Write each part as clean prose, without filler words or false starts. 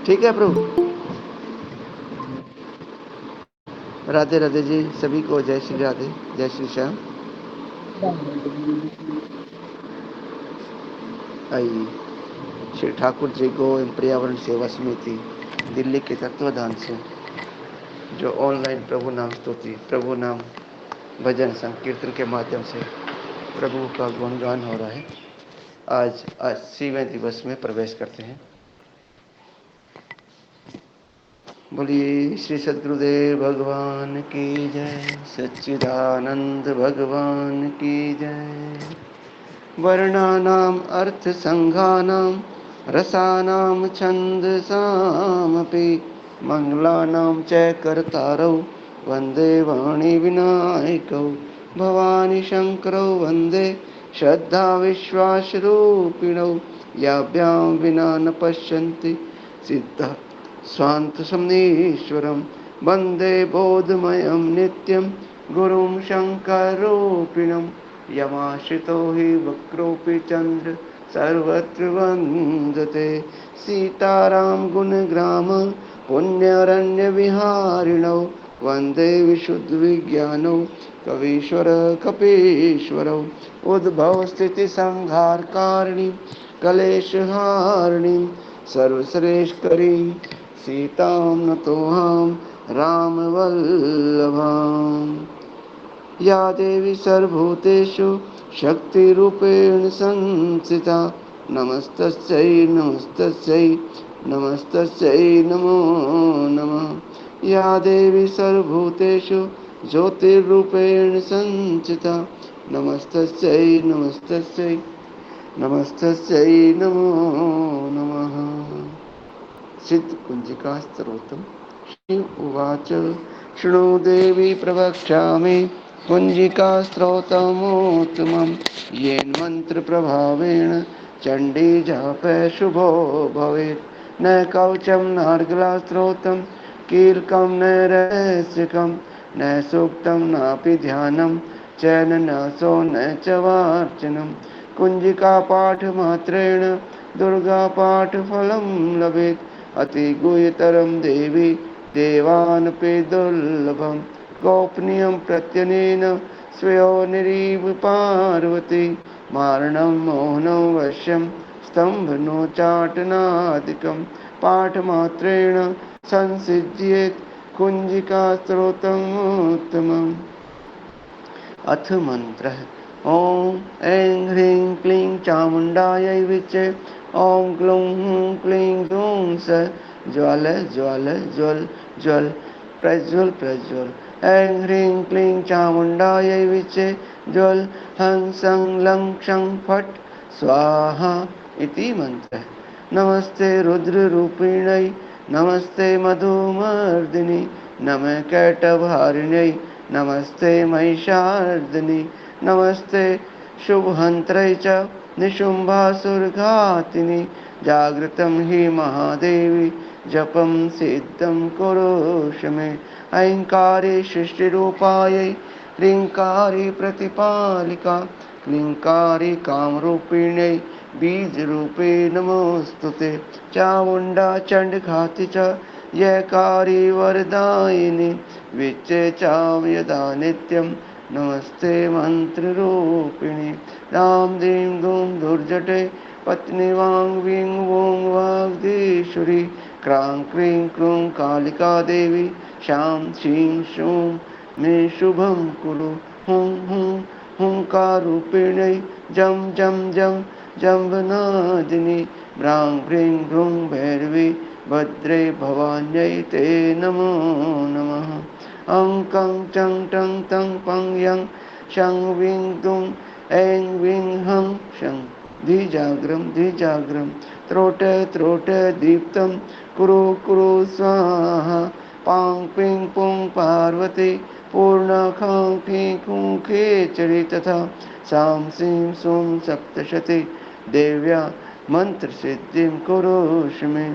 ठीक है प्रभु। राधे राधे जी सभी को, जय श्री राधे, जय श्री श्याम। आइए, श्री ठाकुर जी को पर्यावरण सेवा समिति दिल्ली के तत्वाधान से जो ऑनलाइन प्रभु नाम स्तुति, प्रभु नाम भजन संकीर्तन के माध्यम से प्रभु का गुणगान हो रहा है। आज 80वें दिवस में प्रवेश करते हैं। बोलिए श्री सद्गुरुदेव भगवान की जय, सच्चिदानंद भगवान की जय। वर्णानाम् अर्थसङ्घानां रसानां छन्दसामपि मङ्गलानां च कर्तारौ वन्दे वाणीविनायकौ भवानी शङ्करौ वन्दे श्रद्धाविश्वासरूपिणौ याभ्यां विना न पश्यन्ति सिद्धः स्वान्तसमनीश्वरं वन्दे बोधमयं नित्यं गुरुं शङ्कररूपिणं यमाश्रितो हि वक्रोऽपि चन्द्र सर्वत्र वन्दते सीताराम गुणग्राम पुण्यरण्यविहारिणौ वन्दे विशुद्धविज्ञानौ कवीश्वर कपीश्वरौ उद्भवस्थितिसंहारकारिणीं कलेशहारिणीं सर्वश्रेष्ठकरीं सीतां नतोऽहं रामवल्लभाम्। या देवी सर्वभूतेषु शक्तिरूपेण संस्थिता नमस्तस्यै नमस्तस्यै नमस्तस्यै नमो नमः। या देवी सर्वभूतेषु ज्योतिर्रूपेण संस्थिता नमस्तस्यै नमस्तस्यै नमस्तस्यै नमो नमः। सिद्धकुञ्जिका स्तोत्रम्। श्री उवाच शृणु देवी प्रवक्ष्यामि कुञ्जिका स्तोत्रमुत्तमं येन मन्त्रप्रभावेण चण्डी जापे शुभो भवेत्। न कवचं नार्गलास्तोत्रं कीर्कं न रहस्यकं न सूक्तं नापि ध्यानं च न नासो न च वार्चनं। कुञ्जिकापाठमात्रेण दुर्गापाठफलं लभेत्। अतिगुह्यतरं देवी देवानपि दुर्लभं गोपनीयं प्रत्यनेन स्वयोनिरीव पार्वती। मारणं मोहनं वश्यं स्तम्भनोच्चाटनादिकं पाठमात्रेण संसिद्ध्येत् कुञ्जिकास्तोत्रमुत्तमम्। अथ मंत्रः। ॐ ऐं ह्रीं क्लीं चामुण्डायै विचे ॐ ग्लूं हूं क्लीं ग्लूं स ज्वल ज्वल ज्वल ज्वल प्रज्वल प्रज्वल। ऐं ह्रीं क्लीं चामुण्डायै विचे ज्वल हं सं लं क्षं फट् स्वाहा इति मन्त्रः। नमस्ते रुद्ररूपिण्यै नमस्ते मधुमर्दिनि नमः कैटभारिण्यै नमस्ते महिषार्दिनि नमस्ते शुभहन्त्रै च निशुम्भासुरघातिनि। जागृतं हि महादेवी जपं सिद्धं कुरुष मे। ऐङ्कारी सृष्टिरूपायै ह्रीङ्कारी प्रतिपालिका क्लीङ्कारी कामरूपिण्यै बीजरूपे नमोऽस्तुते। चामुण्डा चण्डघाति च यकारी वरदायिनी विच्चे चां यदा नित्यं नमस्ते मंत्ररूपिणी। राम दीं दूं दुर्जटे पत्नी वां वीं वों वाग्देश्वरी क्रां क्रीं क्रूं कालिका देवी शां शीं शूं मे शुभं कुरु। हुं हुं हुंकारूपिण्यै जं जं जं जम्बनादिनी ब्रां भ्रीं भ्रूं भैरवी भद्रे भवान्यै ते नमो नमः। अं कं चं टं तं पं यं शं वीं दुं ऐं वीं हं शं धीजाग्रं धीजाग्रं त्रोट त्रोट दीप्तं कुरु कुरु स्वाहा। पां पीं पुं पार्वती पूर्णाखां फीं खूं खेचरी तथा सां सीं सूं सप्तशती देव्या मंत्रसिद्धिं कुरुष मे।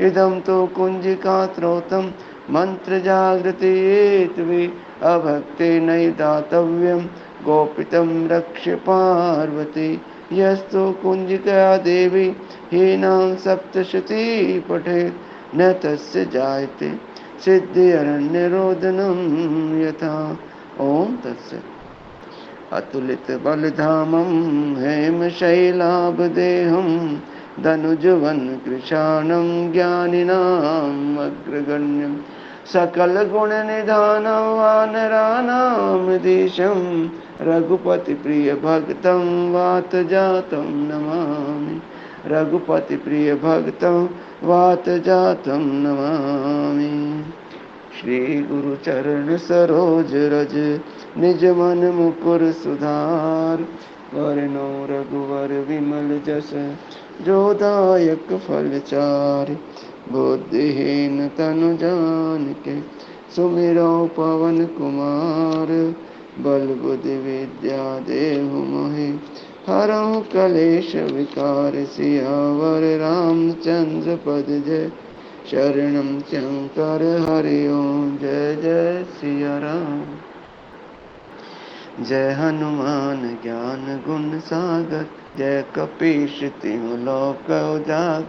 इदं तु कुञ्जिकास्तोत्रं मंत्रजागृति हेतवे अभक्ते नहि दातव्यं गोपितं रक्ष पार्वती। यस्तु कुञ्जिका देवी हीनां सप्तशती पठेत् न तस्य जायते सिद्धिरन्यरोदनं यथा। ओम तत्सत्। अतुलितबलधामं हेमशैलाभदेहं धनुजवन कृशानं ज्ञानिनाम् अग्रगण्यं सकलगुणनिधानं वानराणामधीशं रघुपतिप्रियभक्तं वातजातं नमामि। रघुपतिप्रियभक्तं वातजातं नमामि। श्री गुरु चरण सरोज रज निज मन मुकुर सुधार। वरनो रघुवर विमल जस जो दायक फल चारि। बुद्धिहीन तनु जानिके सुमिरो पवन कुमार। बल बुद्धि विद्या देहु मोहि हरहु कलेश विकार। सियावर रामचंद्र पद जय शरणं शंकर हरि ओम। जय जय सिया राम। जय हनुमान ज्ञान गुण सागर। जय कपीश तिहु लोक उजागर।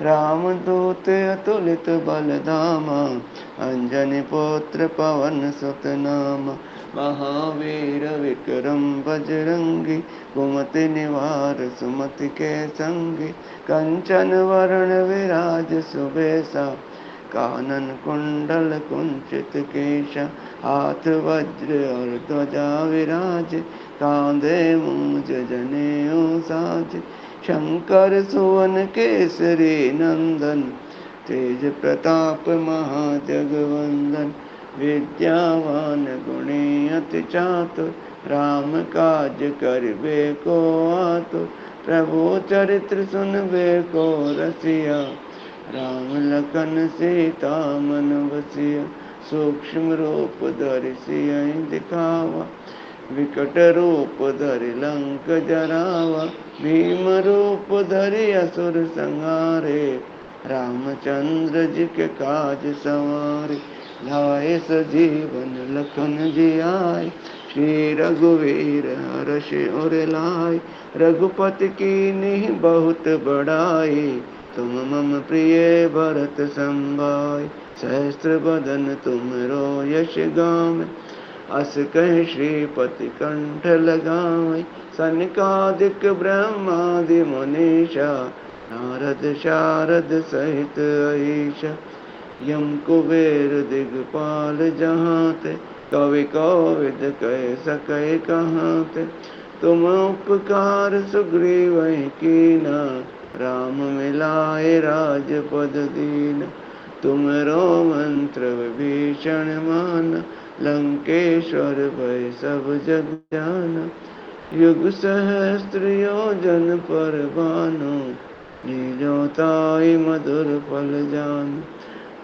रामदूत अतुलित बल धामा। अंजनी पुत्र पवन सुत नामा। महावीर विक्रम बजरंगी। कुमति निवार सुमति के संगी। कंचन वरण विराज सुबेसा। कानन कुंडल कुंचित केशा। हाथ वज्र और ध्वजा विराज। कांधे मूंज जनेऊ साज। शंकर सुवन केसरी नंदन। तेज प्रताप महाजगवंदन। विद्यावान गुणी अति चातुर। राम काज करिबे को आतुर। प्रभु चरित्र सुनबे को रसिया। राम लखन सीता मन बसिया। सूक्ष्म रूप धरि सियहि दिखावा। विकट रूप धरि लंक जरावा। भीम रूप धरि असुर संहारे। रामचंद्र जी के काज सवारे। लाए सजीवन लखन जियाए। श्री रघुवीर हर्ष उर लाए। रघुपति कीन्ही बहुत बड़ाई। तुम मम प्रिय भरत संभाय। सहस्त्र बदन तुमरो यश गावें। अस कहि श्रीपति कंठ लगावें। सनकादिक ब्रह्मादि मुनीषा। नारद शारद सहित अहीशा। यम कुबेर दिगपाल जहाते। कवि कोविद कह सकै कहाते। तुम उपकार सुग्रीवहि कीना। राम मिलाए राजपद दीना। तुमरो मंत्र विभीषण माना। लंकेश्वर भय सब जग जाना। युग सहस्त्र योजन पर भानु। लील्यों ताई मधुर फल जानु।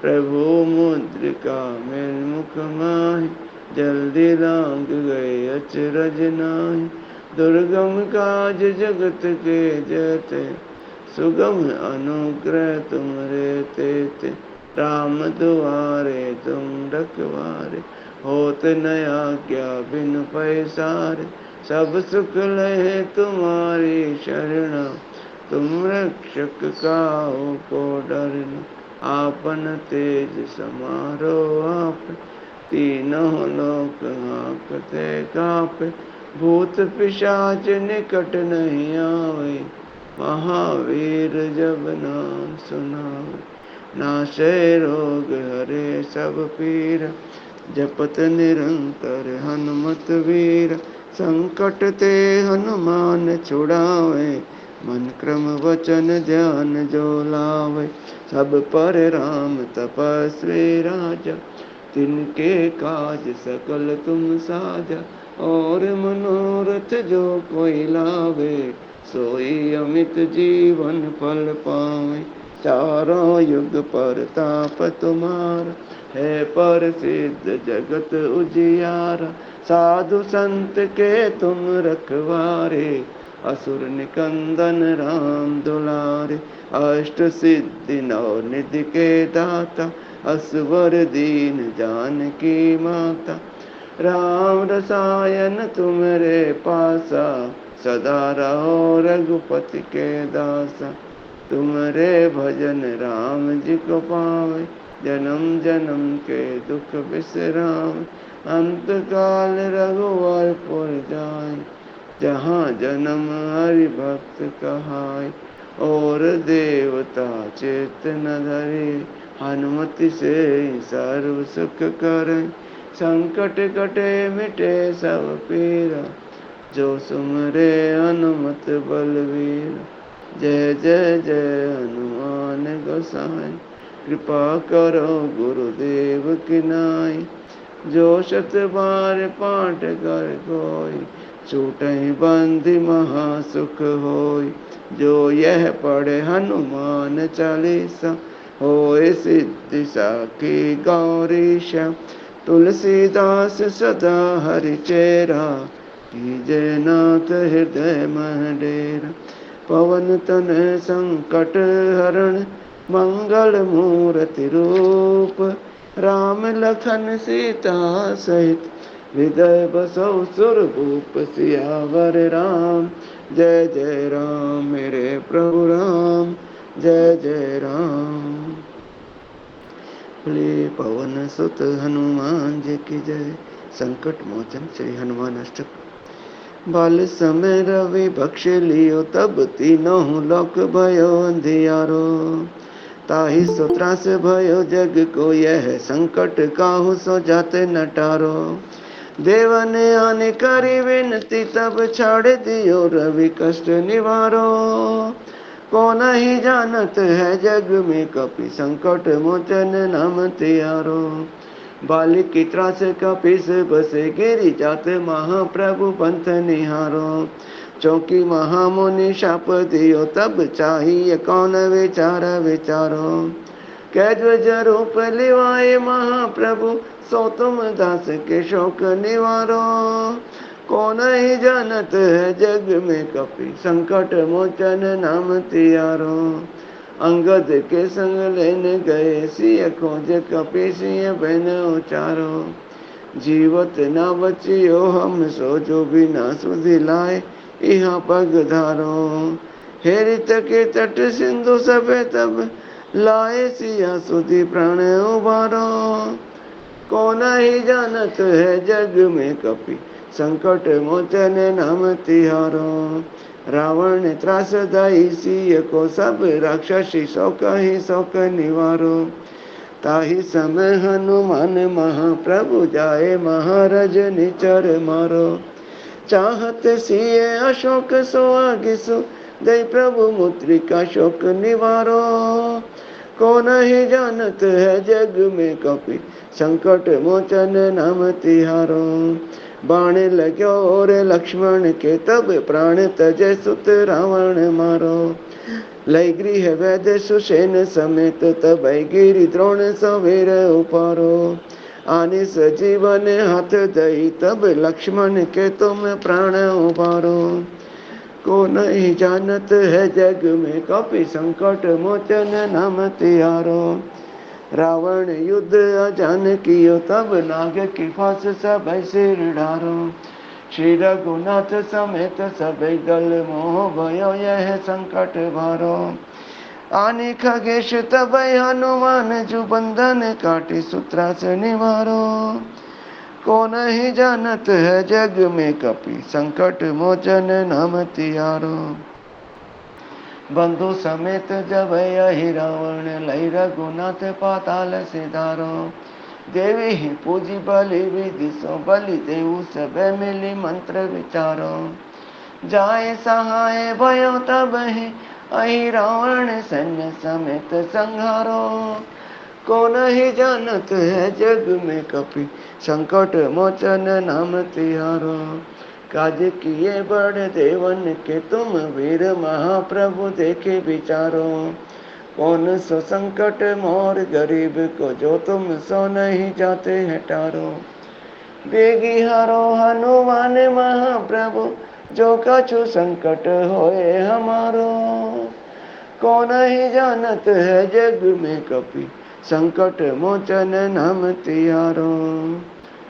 प्रभु मुद्रिका मेल मुख माहि। जल्दी लांग गए अचरज नाहि। दुर्गम काज जगत के जेते। सुगम अनुग्रह तुमरे तेते। राम दुआरे तुम रखवारे। होत न आज्ञा बिनु पैसारे। सब सुख लहे तुम्हारी शरणा। तुम रक्षक काहू को डरना। आपन तेज समारो आप। तीनों लोक हांकते कापे। भूत पिशाच निकट नहीं आवे। महावीर जब नाम सुनावे। नाशे रोग हरे सब पीरा। जपत निरंतर हनुमत वीर। संकट ते हनुमान छुड़ावे। मन क्रम वचन ध्यान जो लावे। सब पर राम तपस्वी राजा। तिनके काज सकल तुम साजा। और मनोरथ जो कोई लावे। सोई अमित जीवन फल पावे। चारों युग परताप तुम्हारा। है प्रसिद्ध जगत उजियारा। साधु संत के तुम रखवारे। असुर निकंदन राम दुलारे। अष्ट सिद्धि नौ निधि के दाता। असवर दीन जानकी माता। राम रसायन तुमरे पासा। सदा रहो रघुपति के दासा। तुम्हारे भजन राम जी को पावे, जन्म जन्म के दुख विश्राम। अंत काल रघुवरपुर जाय, जहाँ जन्म हरि भक्त कहाय। और देवता चेत न धरे, हनुमति से सर्व सुख करे। संकट कटे मिटे सब पीरा, जो सुमरे हनुमत बलवीर। जय जय जय हनुमान गोसाई, कृपा करो गुरुदेव की नाई। जो शत बार पाठ कर कोई, छूटहि बंधि महासुख होय। जो यह पढ़े हनुमान चालीसा, होय सिद्धि साखी गौरीशा। तुलसीदास सदा हरि चेरा, कीजय नाथ हृदय मह डेरा। पवन तन संकट हरण, मंगल मूर्ति रूप। राम लखन सीता सहित, हृदय बसौ सुरभूप। सियावर राम जय जय राम, मेरे प्रभु राम जय जय राम। बोले पवन सुत हनुमान जी की जय। संकट मोचन श्री हनुमान अष्टक। बाल समय रवि बख्श लियो, तब तीनों लोक भयो अंधियारो। ताहि सो त्रास भयो जग को, यह संकट काहू सो जाते न टारो। देवन आने करी विनती, तब छाड़ दियो रवि कष्ट निवारो। कौन ही जानत है जग में कपि, संकट मोचन नाम तिहारो। बालिक की त्रास कपिस बसे, गिरि जात महाप्रभु पंथ निहारो। चौकी महामुनि शाप दियो, तब चाहिए कौन विचार विचारो। कैद्वज रूप लिवाए महाप्रभु, सो तुम दास के शोक निवारो। कौन ही जानत है जग में कपि, संकट मोचन नाम तिहारो। अंगद के संग लेने गए, सिय खोज कपि सिय बन उचारो। जीवत ना बचियो हम सो, जो बिना सुधि लाए यहाँ पग धारो। हेरित के तट सिंधु सबे, तब लाए सिया सुधि प्राण उबारो। कौन ही जानत है जग में कपि, संकट मोचन नाम तिहारो। रावण ने त्रास दाई सिय को, सब राक्षसी शोक ही शोक निवारो। ताहि समय हनुमान महाप्रभु, जाए महाराज निचर मारो। चाहत सिय अशोक सो आगिसु, दई प्रभु मुद्रिका शोक निवारो। कौन ही जानत है जग में कपि, संकट मोचन नाम तिहारो। बाण लाग्यो और लक्ष्मण के, तब प्राण तजे सुत रावण मारो। लय गृह वैद्य सुसेन समेत, तब गिरि द्रोण सवेर उपारो। आने सजीवन हाथ दई, तब लक्ष्मण के तुम प्राण उबारो। को नहीं जानत है जग में कपि, संकट मोचन नाम तिहारो। रावण युद्ध अजान कियो, तब नाग की फांस सब सिर ढारो। श्री रघुनाथ समेत सब दल, मोह भयो यह संकट भारो। आने खगेश तब हनुमान, जो बंधन काटे सूत्रास निवारो। को नहीं जानत है जग में कपि, संकट मोचन नाम तिहारो। बंधु समेत जब यही रावण, लई रघुनाथ पाताल सिधारो। देवी ही पूजी बलि विधि सो, बलि देव सब मिली मंत्र विचारो। जाए सहाय भयो तब ही, अहि रावण सैन्य समेत संहारो। को नहीं जानत है जग में कपि, संकट मोचन नाम तिहारो। काज किए बड़ देवन के, तुम वीर महाप्रभु देखे विचारो। कौन सो संकट मोर गरीब को, जो तुम सो नहीं जाते हैं टारो। बेगी हारो हनुमान महाप्रभु, जो कछु संकट होए हमारो। कौन ही जानत है जग में कपि, संकट मोचन नाम तिहारो।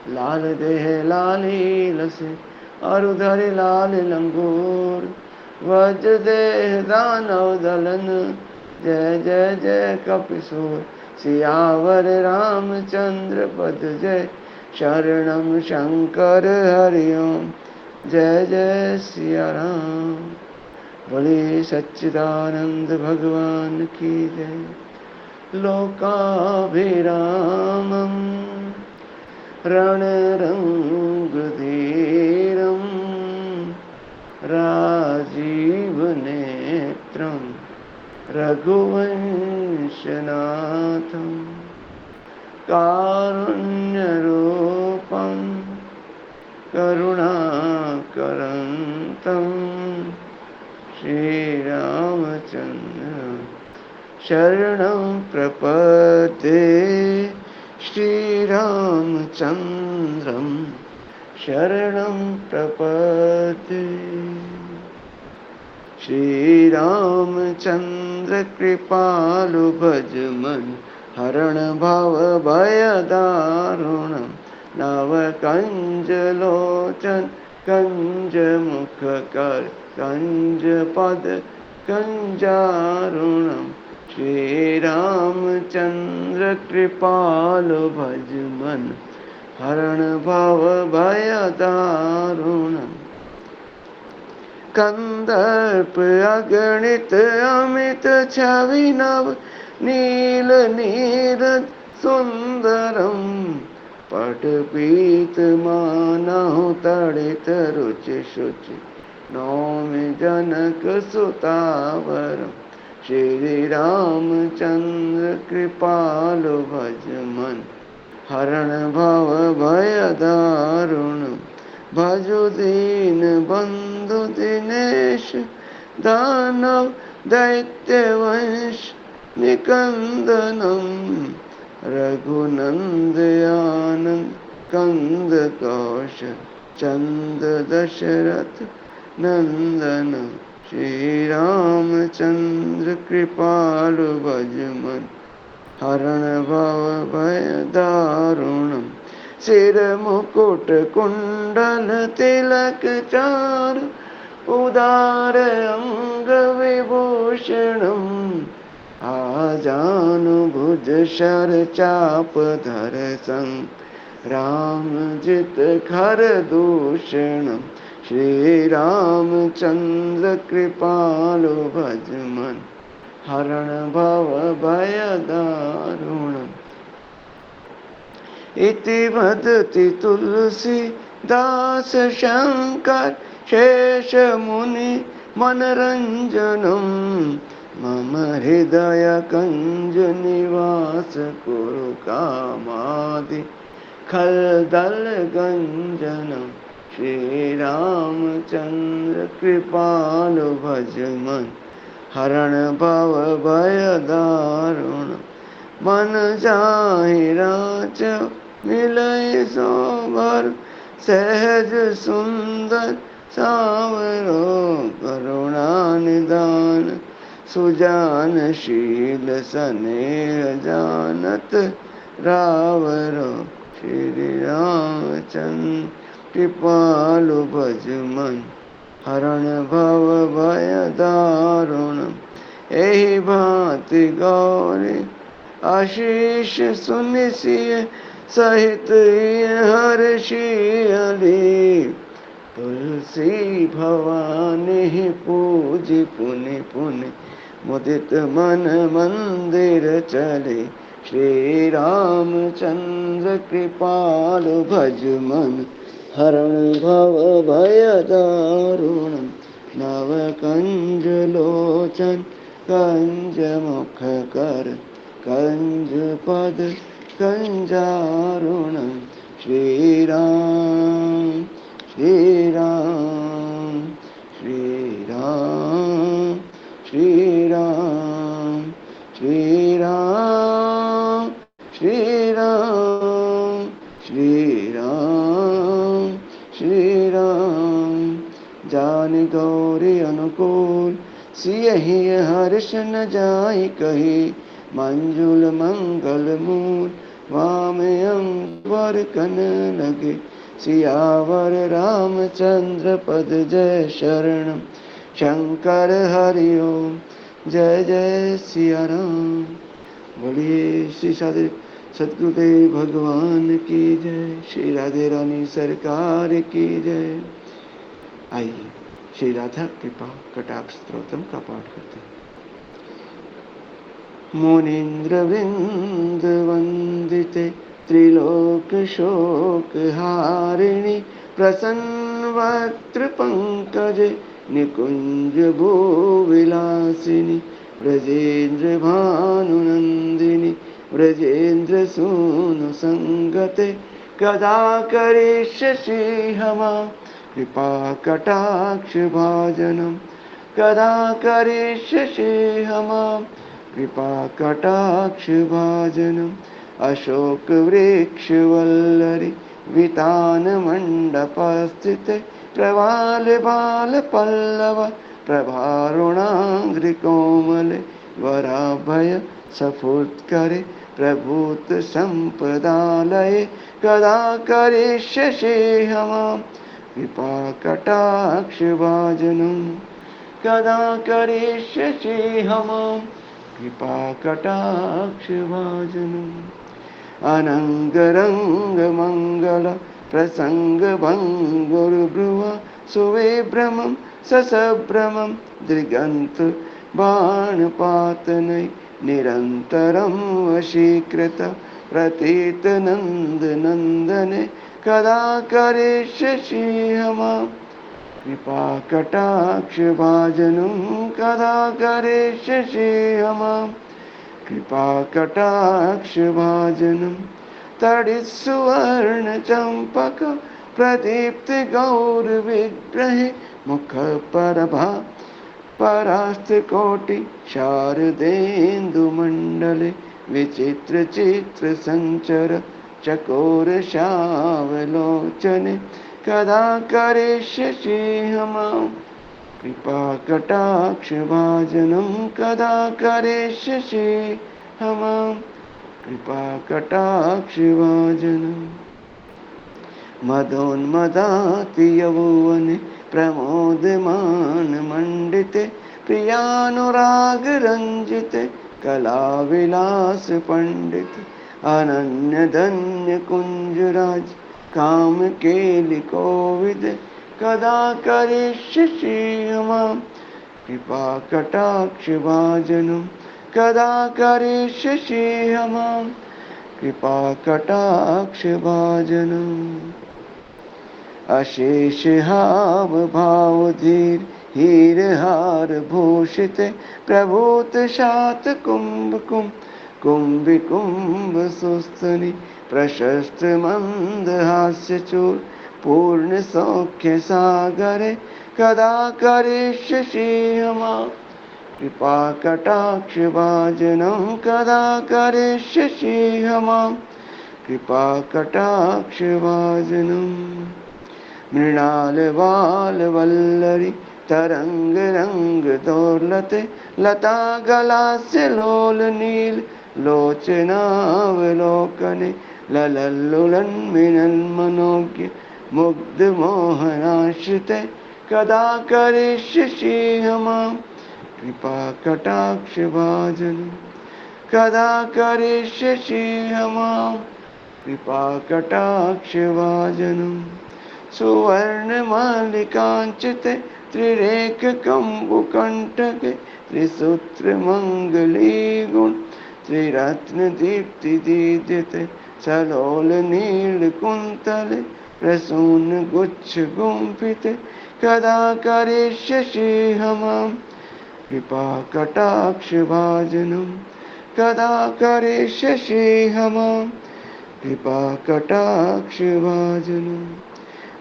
लाल देह लाली लसे, और धरि लाल लंगूर। वज्रदेह दानव दलन, जय जय जय कपिसूर। सियावर रामचंद्र पद जय, शरणम शंकर हरिओम, जय जय सिया राम। बोले सच्चिदानंद भगवान की जय। लोकाभिरामं रणरङ्गधीरं राजीवनेत्रं रघुवंशनाथं कारुण्यरूपं करुणाकरन्तं श्रीरामचन्द्रं शरणं प्रपद्ये। श्रीरामचन्द्रं शरणं प्रपद्ये। श्रीरामचन्द्र कृपालु भज मन, हरण भव भय दारुणं। नव कंज लोचन कंज मुख कर, कंज पद कंजारुणं। श्रीरामचन्द्र कृपालु भज मन, हरण भव भय दारुणं। कंदर्प अगणित अमित छवि नव, नील नीरद सुंदरम। पटपीत मानहु तड़ित रुचि शुचि, नौमि जनक सुतावरम। श्री रामचंद्र कृपालु भज मन, हरण भव भय दारुणं। भजु दीन बंधु दिनेश, दानव दैत्य वंश निकंदनम। रघुनंद आनंद कंद कौशल, चंद दशरथ नंदन। श्री रामचंद्र कृपालु भज मन, हरण भव भय दारुणं। सिर मुकुट कुंडल तिलक चारु, उदार अंग विभूषणं। आजानुभुज शर चाप धर संग, रामजित खर दूषणं। श्री रामचंद्र कृपालु भज मन, हरण भव भय दारुणम्। इति वदति तुलसी दास शंकर, शेष मुनि मनरंजनम। मम हृदय कंज निवास कुरु कामादि, खलदल गंजनम। श्री रामचंद्र कृपालु भज मन, हरण भव भय दारुणं। मन जाहि राज मिलय सोबर, सहज सुंदर सावरो। करुणा निदान सुजान शील, स्नेह जानत रावरो। श्री रामचंद्र कृपालु भज मन, हरण भव भय दारुणं। एहि भांति गौरी आशीष सुनिसिय, सहित हर्षियली। तुलसी भवानी पूजि पुनि पुनि, मुदित मन मंदिर चले। श्री रामचंद्र कृपालु भज मन, हरण भव भय दारुणं। नव कंज लोचन कंज मुख कर, कंज पद कंजारुणं। श्री राम श्री राम श्री राम श्री राम श्री राम श्री राम श्री राम श्री राम। जानि गौरी अनुकूल, सियहि हर्ष न जाहि कही। मंजुल मंगल मूल, वामयं वर कन लगे। सियावर रामचंद्र पद जय, शरणं शंकर हरि ओम। जय जय सिया राम। बोलिए श्री साधु सदगुरुदेव भगवान की जय। श्री राधे रानी सरकार की जय। आइए श्री राधा कृपा कटाक्ष स्तोत्रम का पाठ करते हैं। मुनीन्द्र वृंद वंदिते त्रिलोक शोक हारिणी प्रसन्न वक्त्र पंकजे निकुंज भूविलासिनी ब्रजेन्द्र भानुनंदिनी ब्रजेन्द्र सूनु संगते कदा करिष्यसि हमा कृपा कटाक्ष भाजनम कदा करिष्यसि हमा कृपा कटाक्ष भाजनम अशोक वृक्ष वल्लरी वितान मंडपस्थिते प्रवाल बाल पल्लव प्रभारुणाग्रि कोमले वराभय सफुत्करे प्रभूत संपदालये कदा करिष्यसि हमां कृपा कटाक्ष भाजनम कदा करिष्यसि हमां कृपा कटाक्ष भाजनम अनंग रंग मंगल प्रसंग भंगुर्भ्रुव सुविभ्रमं ससभ्रमं दृगंत बाणपातनै निरन्तरं वशीकृत प्रतीत नंद नंदने कदा करिष्यसि हमां कृपा कटाक्ष भाजनं कदा करिष्यसि हमां कृपा कटाक्ष भाजनं तडित् सुवर्ण चंपक प्रदीप्त गौर विग्रहे मुख परभा परास्त कोटि शारदेन्दु मंडले विचित्र चित्र संचर चकोर शावलोचने कदा करिष्यसि हमां कृपा कटाक्ष भाजनं कदा करिष्यसि हमां कृपा कटाक्ष भाजनं मदोन्मदाति यौवने प्रमोदमान मंडिते प्रियानुराग रंजिते कला विलास पंडित अनन्य धन्य कुंजराज काम केलि कोविद कदा करिष्यसि हमां कृपा कटाक्ष भाजनं कदा करिष्यसि हमां कृपा कटाक्ष भाजनं अशेष हाव भाव धीर हीर हार भूषिते प्रभूत शात कुंभ कुंभ कुंभ कुंभ सुस्तनि प्रशस्त मंद हास्य चूर पूर्ण सौख्य सागरे कदा करिष्यसि हमां कृपा कटाक्ष भाजनं कदा करिष्यसि हमां कृपा कटाक्ष भाजनं मृणाल बाल वल्लरी तरंग रंग दोलते लता गलास्य लोल नील लोचनावलोकने ललल्लुलन मिनल मनोज्ञ मुग्ध मोहनाश्रिते कदा करिष्यसि हमां कृपा कटाक्ष भाजनं कदा करिष्यसि हमां कृपा कटाक्ष भाजनं सुवर्ण मालिकांचिते त्रिरेख कंबुकंटके त्रिसूत्र मंगली गुण त्रिरत्न दीप्ति दीदिते सलोल नील कुंतले प्रसून गुच्छ गुंफिते कदा करिष्यसि हमां कृपा कटाक्ष भाजनं कदा करिष्यसि हमां कृपा कटाक्ष भाजनं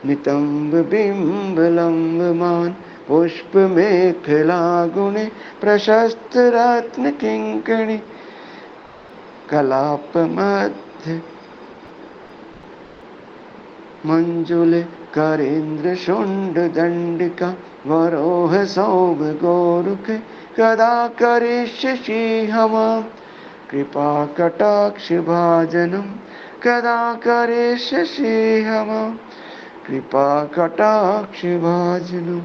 नितंब बिंब लंबमान पुष्प मेखला गुणे प्रशस्त रत्न किंकणी कलाप मध्य मंजुले करेंद्र शुंड दंडिका वरोह सौभ गोरुखे कदा करिष्यसि हमां कृपा कटाक्ष भाजनं कदा करिष्यसि हमां कृपा कटाक्ष भाजनं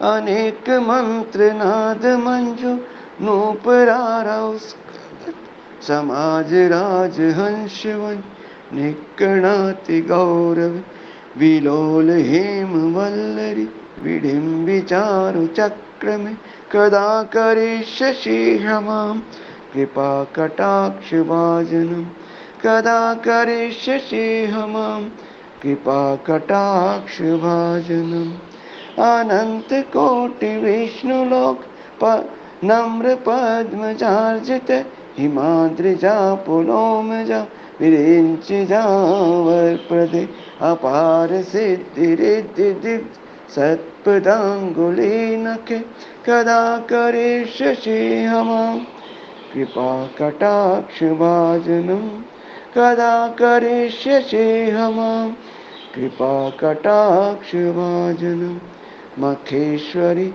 अनेक मंत्र नाद मंजू नूपरारव समाज राज हंस वन निकणाति गौरव विलोल हेम वल्लरी विडिम्बि चारु चक्र में कदा करिष्यसि क्षमां कृपा कटाक्ष भाजनम कदा करिष्यसि क्षमां कृपा कटाक्ष भाजनम अनंत कोटि विष्णु लोक नम्र पद्मचार्जित हिमाद्रिजा पुलोमजा विरिंच जावर प्रदे अपार सिद्धि रिद्धि दिव्य सत्पदांगुली नखे कदा करिष्यसि क्षमां कृपा कटाक्ष भाजनम कदा करिष्यसि क्षमां कृपा कटाक्ष भाजनम मखेश्वरी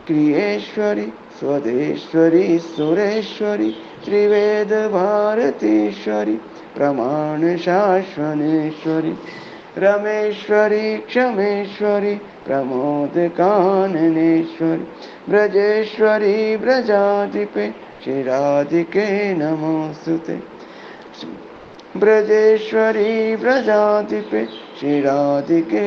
क्रियेश्वरी स्वदेश्वरी सुरेश्वरी त्रिवेद भारतीश्वरी प्रमाण शाश्वनेश्वरी रमेश्वरी क्षमेश्वरी प्रमोद काननेश्वरी ब्रजेश्वरी ब्रजाधिपे शिराधिके नमोस्तुते ब्रजेश्वरी ब्रजाधिपे शिराधिके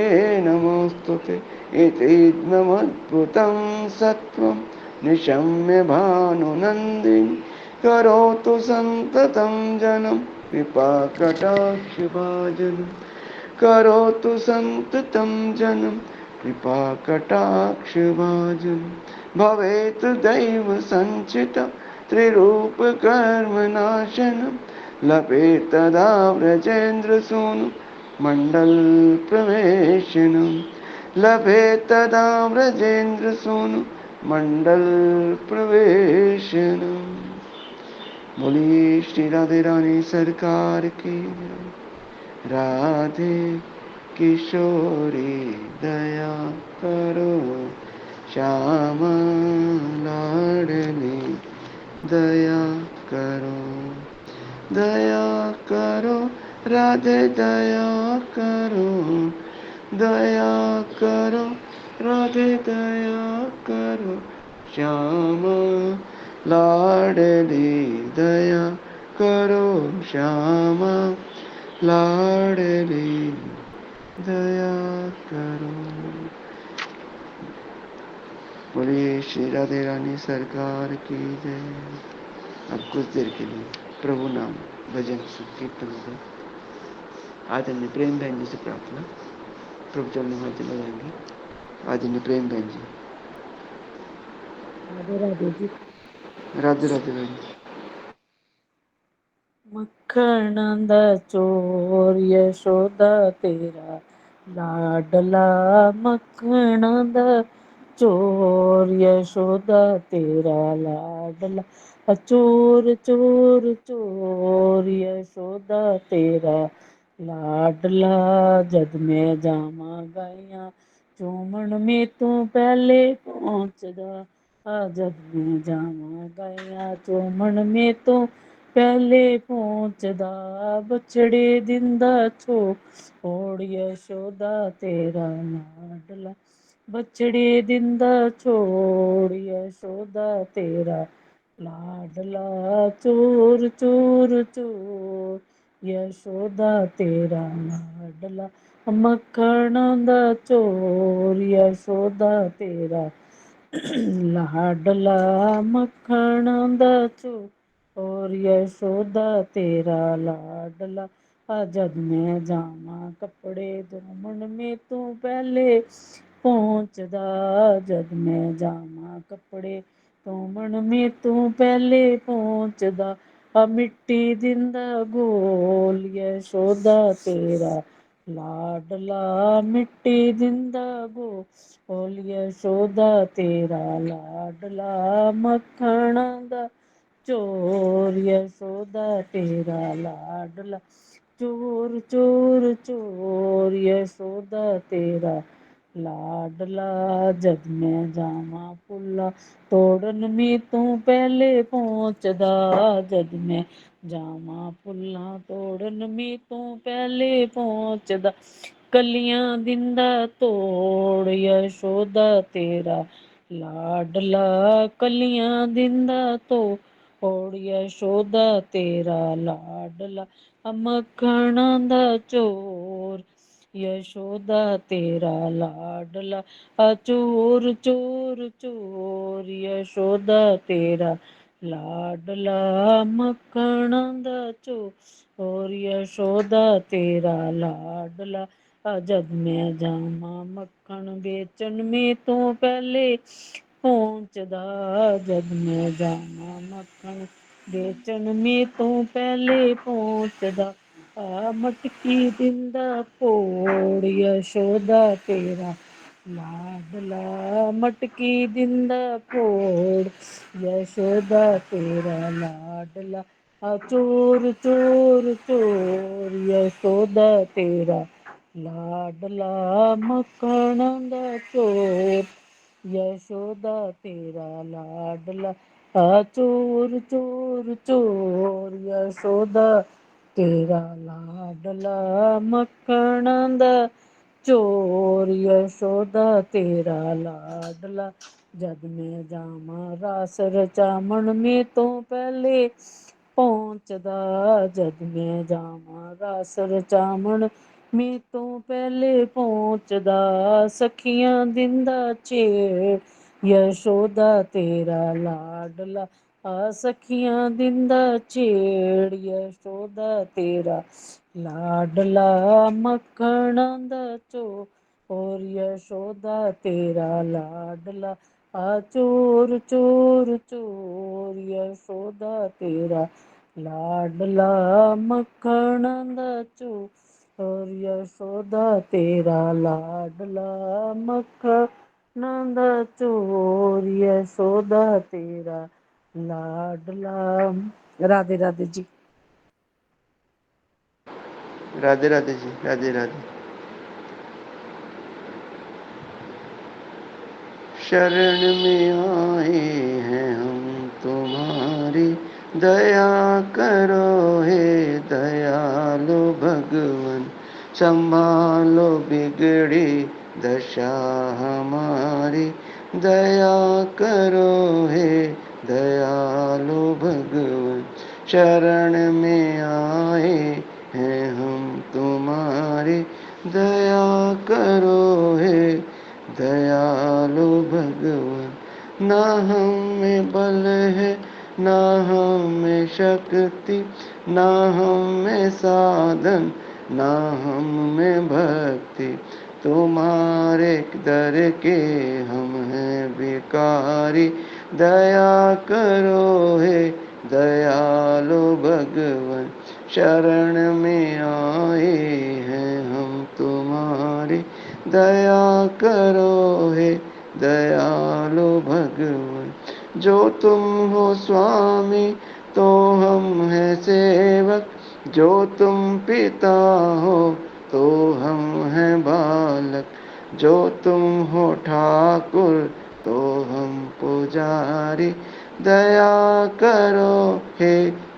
नमोस्तुते इतीदमद्भुतं सत्त्वं निशम्य भानुनन्दिनी करोतु सन्ततं जनं कृपाकटाक्षभाजनं करोतु सन्ततं जनं कृपाकटाक्षभाजनं भवेत् दैव सञ्चितं त्रिरूपकर्मनाशनं लभेत् तदा व्रजेन्द्रसूनु मण्डलप्रवेशनं लभेत् तदा व्रजेन्द्रसूनु मंडल प्रवेशनम। बोलिए श्री राधे रानी सरकार की जय। राधे किशोरी दया करो श्यामा लाडली दया करो दया करो राधे दया करो दया करो राधे दया करो श्यामा लाडली दया करो श्यामा लाडली दया करो। बोलिए श्री राधे रानी सरकार की जय। अब कुछ देर के लिए प्रभु नाम भजन संकीर्तन हो। आदरणीय प्रेम बहन जी से प्रार्थना। प्रभु चरणों में हाथ लगाएंगे। आदरणीय प्रेम बहन जी। राधे राधे जी। राधे राधे बहन। मक्खन दा चोर यशोदा तेरा लाडला मक्खन दा चोर यशोदा तेरा लाडला चोर चोर चोर यशोदा तेरा लाडला जद मैं जामा गाइया चूमन में तू पहले पहुंचदा जद मैं जामा गाइया चूमन में तू पहले पहुंचदा बछड़े दिंदा छोड़ यशोदा तेरा लाडला बछड़े दिंदा छोड़ यशोदा तेरा लाडला चोर चोर चोर यशोदा तेरा लाडला मक्खन दा चोर यशोदा तेरा लाडला मक्खन दा चोर यशोदा तेरा लाडला जद मैं जावा कपड़े धोमन में तू पहले पहुंचदा जद मैं जावा कपड़े धोमन में तू पहले पहुंचदा मिट्टी दिंदा गोल यशोदा तेरा लाडला मिट्टी दिंदा गोल यशोदा तेरा लाडला मक्खन दा चोर यशोदा तेरा लाडला चोर चोर चोर यशोदा तेरा लाडला जद मैं जावा पुल्ला तोड़न में तू पहले पहुंचदा जद मैं जावा पुल्ला तोड़न में तू पहले पहुंचदा कलियां दिंदा तोड़ यशोदा तेरा लाडला कलियां दिंदा तोड़ यशोदा तेरा लाडला मक्खना दा चोर यशोदा तेरा लाडला चोर चोर चोर यशोदा तेरा लाडला मक्खना दा चोर यशोदा तेरा लाडला जब मैं जामा मक्खन बेचन में तो पहले पहुंचदा जब मैं जामा मक्खन बेचन में तो पहले पहुंचदा मटकी दिंदा फोड़ यशोदा तेरा लाडला मटकी दिंदा फोड़ यशोदा तेरा लाडला चोर चोर चोर यशोदा तेरा लाडला मक्खना दा चोर यशोदा तेरा लाडला चोर चोर चोर यशोदा तेरा लाडला मक्खना दा चोर यशोदा तेरा लाडला जद मैं जामा रास रचामण में तो पहले पहुंचदा जद मैं जामा रास रचामण में तो पहले पहुंचदा सखियां दिंदा छेड़ यशोदा तेरा लाडला सखियां दिंदा छेड़ यशोदा तेरा लाडला मक्खना दा चोर यशोदा तेरा लाडला चोर चोर चोर यशोदा तेरा लाडला मक्खना दा चोर यशोदा तेरा लाडला मक्खना दा चोर यशोदा तेरा लाडला। राधे राधे जी। राधे राधे जी, राधे राधे। शरण में आए हैं हम तुम्हारी, दया करो हे दयालु भगवन, संभालो बिगड़ी दशा हमारी, दया करो हे दयालु भगवन। शरण में आए हैं हम तुम्हारी, दया करो हे दयालु भगवन। ना हम में बल है ना हम में शक्ति, ना हम में साधन ना हम में भक्ति, तुम्हारे दर के हम हैं भिखारी, दया करो हे दयालु भगवन। शरण में आए हैं हम तुम्हारी, दया करो हे दयालु भगवन। जो तुम हो स्वामी तो हम हैं सेवक, जो तुम पिता हो तो हम हैं बालक, जो तुम हो ठाकुर तो हम पुजारी, दया करो हे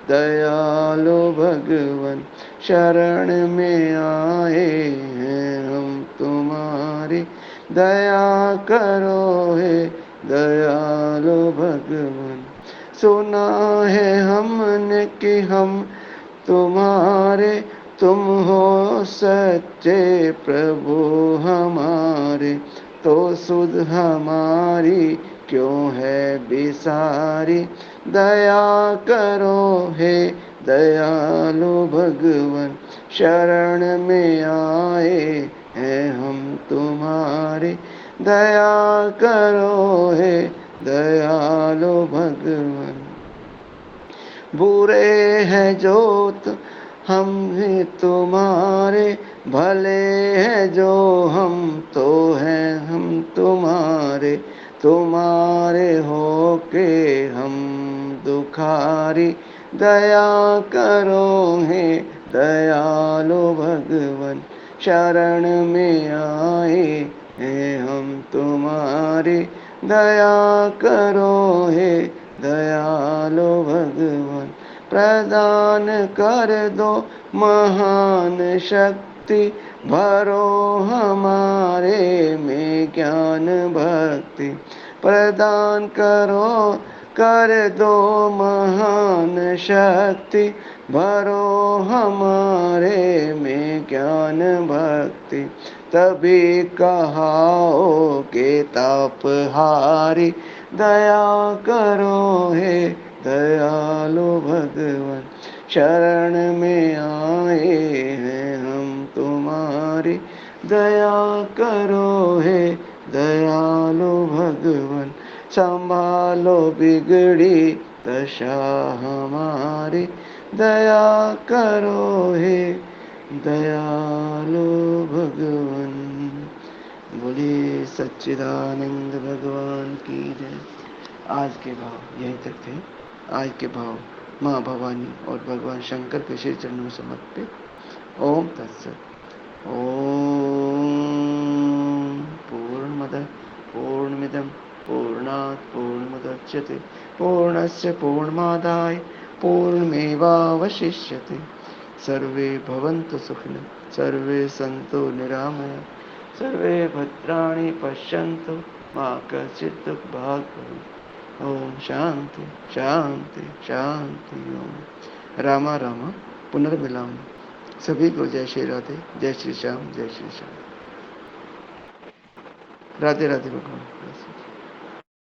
दयालु भगवन। शरण में आए हैं हम तुम्हारी, दया करो हे दयालु भगवन। सुना है हमने कि हम तुम्हारे, तुम हो सच्चे प्रभु हमारे, तो सुध हमारी क्यों है बिसारी, दया करो हे दयालु भगवन। शरण में आए हैं हम तुम्हारे, दया करो हे दयालु भगवन। बुरे हैं जो हम भी तुम्हारे, भले हैं जो हम तो हैं हम तुम्हारे, तुम्हारे होके हम दुखारी, दया करो हे दयालु भगवन। शरण में आए हैं हम तुम्हारी, दया करो हे दयालु भगवन। प्रदान कर दो महान शक्ति, शक्ति भरो हमारे में ज्ञान भक्ति प्रदान करो कर दो महान शक्ति भरो हमारे में ज्ञान भक्ति तभी कहाओ के तापहारी दया करो हे दयालु भगवान शरण में आए हैं हम तुम्हारी दया करो हे दयालु भगवान संभालो बिगड़ी दशा हमारी दया करो हे दयालु भगवान। बोलिए सच्चिदानंद भगवान की जय। आज के भाव यहीं तक थे। आज के भाव माँ भवानी और भगवान शंकर के श्री चरणों में समर्पित। ओम तत्सत। ओम पूर्णमदः पूर्णमिदं पूर्णात् पूर्णमुदच्यते पूर्णस्य पूर्णमादाय पूर्णमेवावशिष्यते। सर्वे भवन्तु सुखिनः सर्वे सन्तु निरामया सर्वे भद्राणि पश्यन्तु मा कश्चित् दुःखभाग् भवेत्। ओम शांति शांति शांति। ओम रामा रामा पुनर्मिलाम। सभी को जय श्री राधे, जय श्री श्याम, जय श्री श्याम। राधे राधे भगवान।